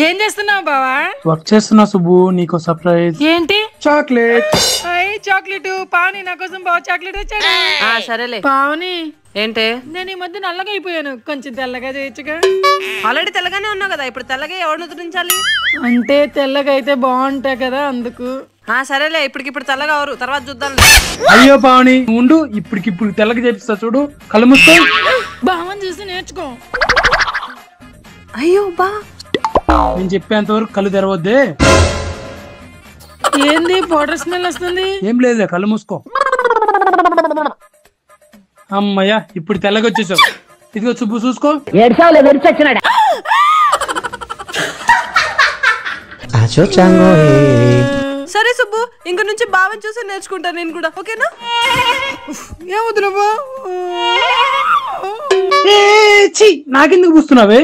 ఏం చేస్తున్నావు బావా? వర్క్ చేస్తున్నా సుబ్బు, నీకో సర్ప్రైజ్. ఏంటి? చాక్లెట్. చాక్లెట్. పావని నా కోసం బావ చాక్లెట్ తెచ్చాడు. సరేలే. పావని ఏంటే? నేను ఈ మధ్య నల్లగా అయిపోయాను, కొంచెం తెల్లగా చేయొచ్చుగా. ఆల్రెడీ తెల్లగానే ఉన్నావు కదా, ఇప్పుడు తెల్లగా ఎవరు నుదురించాలి? అంటే తెల్లగా అయితే బాగుంటాయి కదా, అందుకు. సరేలే, ఇప్పటికిప్పుడు తెల్లగా అవరు, తర్వాత చూద్దాం. అయ్యో పావని ఉండు, ఇప్పటికిప్పుడు తెల్లగా చేపిస్తా చూడు. కళ్ళు మూసుకో. బావని చూసి నేర్చుకో. అయ్యో బా, నేను చెప్పేంత వరకు కళ్ళు తెరవద్దే. ఏంది పౌడర్ స్మెల్ వస్తుంది? ఏం లేదులే, కళ్ళు మూసుకో. అమ్మయ్యా, ఇప్పుడు తెల్లగా వచ్చేసావు. ఇదిగో సుబ్బు చూసుకో. సరే సుబ్బు, ఇంక నుంచి బావని చూసి నేర్చుకుంటా నేను కూడా, ఓకేనా? ఏమవుతున్నా బా? నాకెందుకు పూస్తున్నావే?